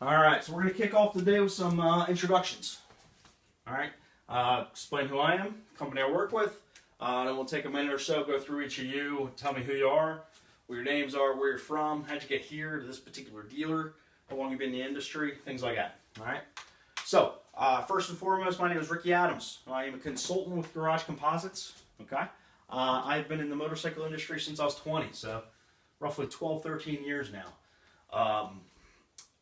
All right, so we're going to kick off the day with some introductions. All right, explain who I am, company I work with, then we'll take a minute or so, go through each of you, tell me who you are, what your names are, where you're from, how'd you get here to this particular dealer, how long you've been in the industry, things like that. All right, so first and foremost, my name is Ricky Adams. I am a consultant with Garage Composites. Okay, I've been in the motorcycle industry since I was 20, so roughly 12, 13 years now.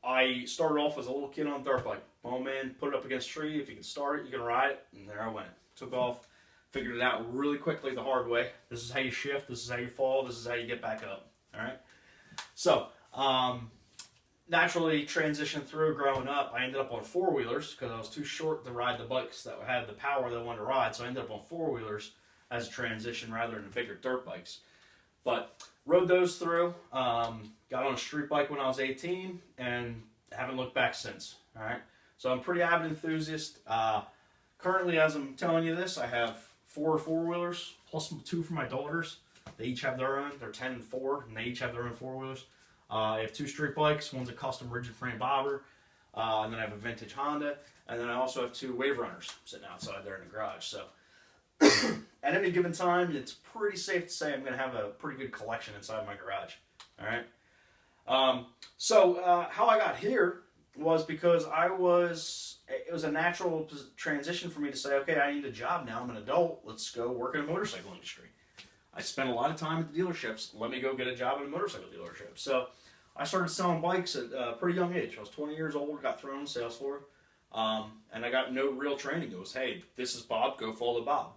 I started off as a little kid on a dirt bike. Boom in, put it up against a tree. If you can start it, you can ride it. And there I went. Took off, figured it out really quickly the hard way. This is how you shift. This is how you fall. This is how you get back up. All right. So, naturally transitioned through growing up. I ended up on four-wheelers because I was too short to ride the bikes that had the power that I wanted to ride. So I ended up on four-wheelers as a transition rather than bigger dirt bikes. But rode those through. Got on a street bike when I was 18 and haven't looked back since. All right, so I'm a pretty avid enthusiast. Currently, as I'm telling you this, I have four four-wheelers plus two for my daughters. They each have their own. They're 10 and 4, and they each have their own four-wheelers. I have two street bikes. One's a custom rigid frame bobber, and then I have a vintage Honda, and then I also have two Wave Runners sitting outside there in the garage. So at any given time, it's pretty safe to say I'm going to have a pretty good collection inside my garage. All right. How I got here was because it was a natural transition for me to say, okay, I need a job now. I'm an adult. Let's go work in the motorcycle industry. I spent a lot of time at the dealerships. Let me go get a job at a motorcycle dealership. So I started selling bikes at a pretty young age. I was 20 years old, got thrown on the sales floor, and I got no real training. It was, hey, this is Bob, go follow Bob.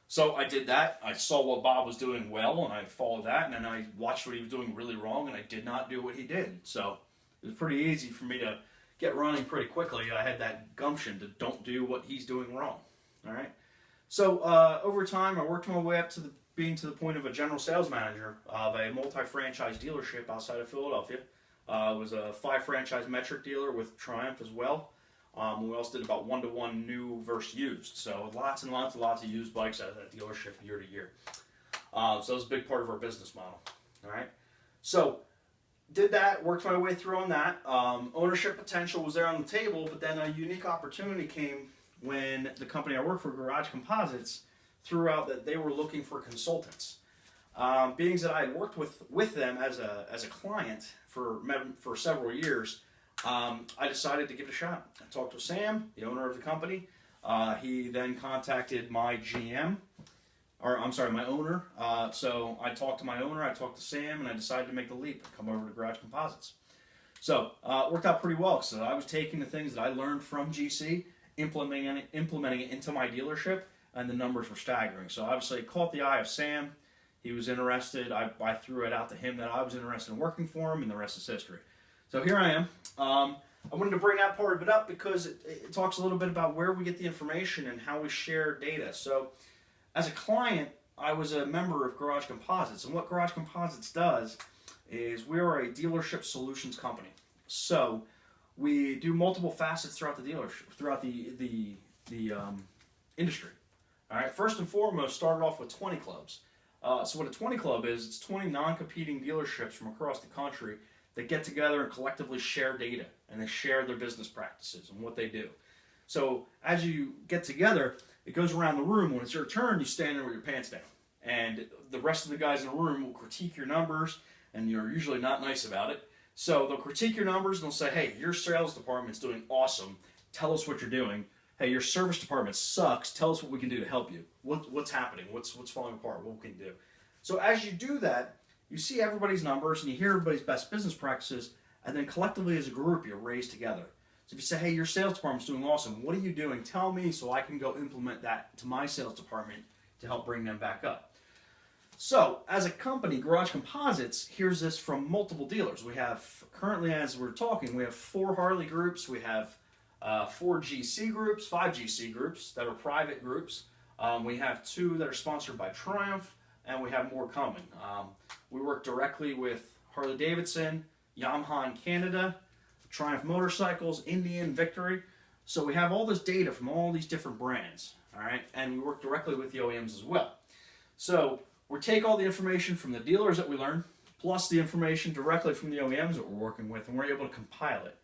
So I did that. I saw what Bob was doing well, and I followed that, and then I watched what he was doing really wrong, and I did not do what he did. So it was pretty easy for me to get running pretty quickly. I had that gumption to don't do what he's doing wrong. All right. So over time, I worked my way up to being to the point of a general sales manager of a multi-franchise dealership outside of Philadelphia. It was a 5-franchise metric dealer with Triumph as well. We also did about 1-to-1 new versus used. So lots and lots of used bikes out of that dealership year to year. So that was a big part of our business model. All right. So did that, worked my way through on that. Ownership potential was there on the table, but then a unique opportunity came when the company I work for, Garage Composites, threw out that they were looking for consultants. Being that I had worked with them as a client for several years, I decided to give it a shot. I talked to Sam, the owner of the company. He then contacted my GM, my owner. So I talked to my owner, I talked to Sam, and I decided to make the leap and come over to Garage Composites. So it worked out pretty well. So I was taking the things that I learned from GC, implementing it into my dealership, and the numbers were staggering. So obviously it caught the eye of Sam. He was interested. I threw it out to him that I was interested in working for him, and the rest is history. So here I am. I wanted to bring that part of it up because it talks a little bit about where we get the information and how we share data. So as a client, I was a member of Garage Composites, and what Garage Composites does is we are a dealership solutions company. So we do multiple facets throughout the dealership, throughout the industry. All right. First and foremost, started off with 20 clubs. So what a 20 club is, it's 20 non-competing dealerships from across the country that get together and collectively share data, and they share their business practices and what they do. So as you get together, it goes around the room. When it's your turn, you stand there with your pants down, and the rest of the guys in the room will critique your numbers, and you're usually not nice about it. So they'll critique your numbers, and they'll say, hey, your sales department's doing awesome. Tell us what you're doing. Hey, your service department sucks. Tell us what we can do to help you. What's happening? What's falling apart? What we can do? So as you do that, you see everybody's numbers and you hear everybody's best business practices, and then collectively as a group, you're raised together. So if you say, hey, your sales department's doing awesome, what are you doing? Tell me so I can go implement that to my sales department to help bring them back up. So as a company, Garage Composites hears this from multiple dealers. We have, currently as we're talking, we have 4 Harley groups. We have 4 GC groups, 5 GC groups that are private groups. We have 2 that are sponsored by Triumph, and we have more coming. We work directly with Harley Davidson, Yamaha in Canada, Triumph Motorcycles, Indian, Victory. So we have all this data from all these different brands, all right? And we work directly with the OEMs as well. So we take all the information from the dealers that we learn, plus the information directly from the OEMs that we're working with, and we're able to compile it.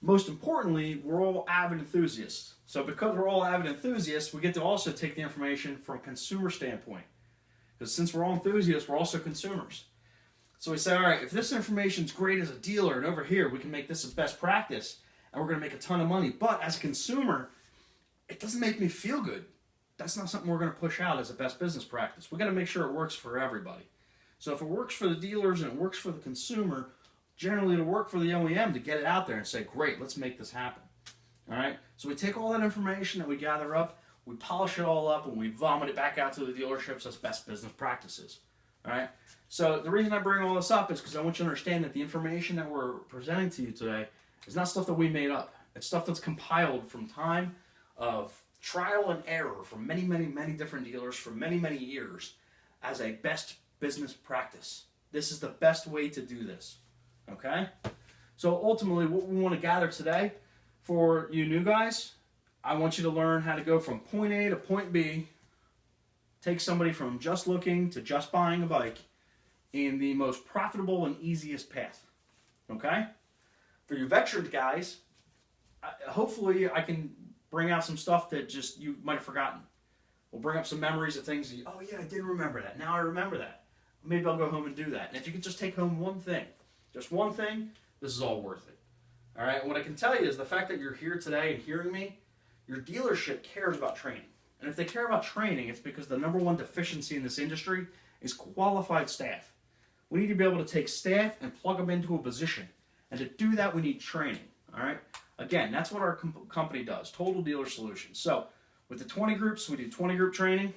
Most importantly, we're all avid enthusiasts. So because we're all avid enthusiasts, we get to also take the information from a consumer standpoint. Because since we're all enthusiasts, we're also consumers. So we say, all right, if this information's great as a dealer, and over here we can make this as best practice, and we're going to make a ton of money, but as a consumer, it doesn't make me feel good. That's not something we're going to push out as a best business practice. We got to make sure it works for everybody. So if it works for the dealers and it works for the consumer, generally it'll work for the OEM to get it out there and say, great, let's make this happen. All right? So we take all that information that we gather up, we polish it all up, and we vomit it back out to the dealerships as best business practices. All right? So the reason I bring all this up is because I want you to understand that the information that we're presenting to you today is not stuff that we made up. It's stuff that's compiled from time of trial and error from many, many, many different dealers for many, many years as a best business practice. This is the best way to do this. Okay? So ultimately, what we want to gather today for you new guys, I want you to learn how to go from point A to point B, take somebody from just looking to just buying a bike in the most profitable and easiest path. Okay? For you veteran guys, hopefully I can bring out some stuff that just you might have forgotten. We'll bring up some memories of things. Oh yeah, I did remember that. Now I remember that. Maybe I'll go home and do that. And if you could just take home one thing, just one thing, this is all worth it. All right? And what I can tell you is the fact that you're here today and hearing me, your dealership cares about training. And if they care about training, it's because the number one deficiency in this industry is qualified staff. We need to be able to take staff and plug them into a position. And to do that, we need training. All right? Again, that's what our company does, Total Dealer Solutions. So with the 20 groups, we do 20 group training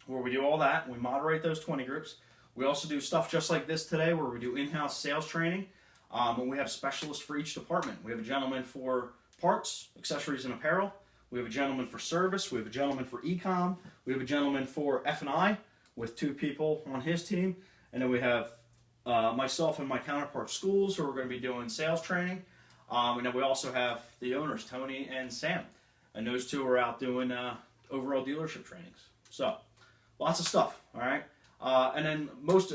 where we do all that. We moderate those 20 groups. We also do stuff just like this today where we do in-house sales training. And we have specialists for each department. We have a gentleman for parts, accessories, and apparel. We have a gentleman for service. We have a gentleman for e-com. We have a gentleman for F&I with 2 people on his team. And then we have myself and my counterpart schools who are going to be doing sales training. And then we also have the owners, Tony and Sam. And those 2 are out doing overall dealership trainings. So, lots of stuff, all right? And then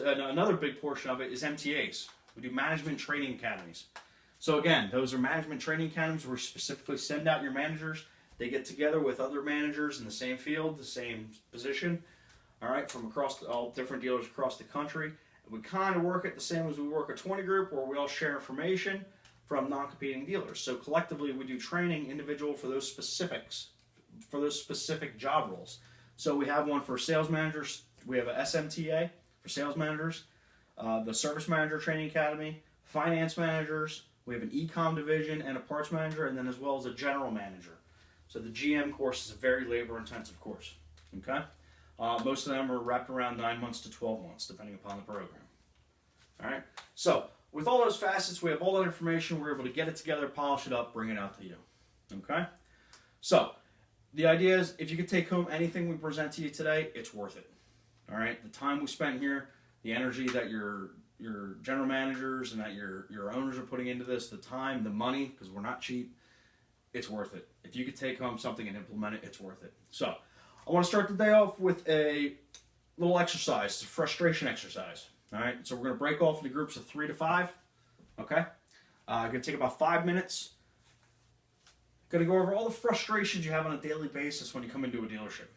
another big portion of it is MTAs. We do management training academies. So again, those are management training academies where we specifically send out your managers. They get together with other managers in the same field, the same position, all right, from across all different dealers across the country. And we kind of work it the same as we work a 20 group where we all share information from non-competing dealers. So collectively, we do training individual for those specifics, for those specific job roles. So we have one for sales managers. We have a SMTA for sales managers, the Service Manager Training Academy, finance managers. We have an e-com division and a parts manager, and then as well as a general manager. So the GM course is a very labor-intensive course. Okay, most of them are wrapped around 9 months to 12 months, depending upon the program. All right. So with all those facets, we have all that information. We're able to get it together, polish it up, bring it out to you. Okay. So the idea is, if you could take home anything we present to you today, it's worth it. All right. The time we spent here, the energy that your general managers and that your owners are putting into this, the time, the money, because we're not cheap, it's worth it. If you could take home something and implement it, it's worth it. So I want to start the day off with a little exercise. It's a frustration exercise. All right. So we're going to break off into groups of 3 to 5. Okay. Going to take about 5 minutes. Going to go over all the frustrations you have on a daily basis when you come into a dealership.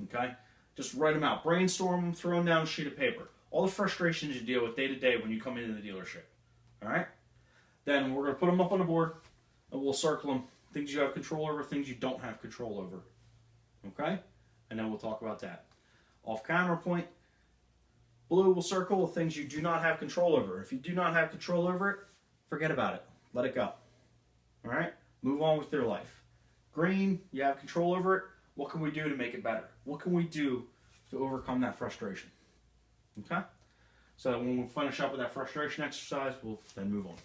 Okay. Just write them out. Brainstorm them, throw them down a sheet of paper. All the frustrations you deal with day to day when you come into the dealership. All right? Then we're going to put them up on the board, and we'll circle them. Things you have control over, things you don't have control over. Okay? And then we'll talk about that. Off camera point, blue will circle the things you do not have control over. If you do not have control over it, forget about it. Let it go. All right? Move on with your life. Green, you have control over it. What can we do to make it better? What can we do to overcome that frustration? Okay? So when we finish up with that frustration exercise, we'll then move on.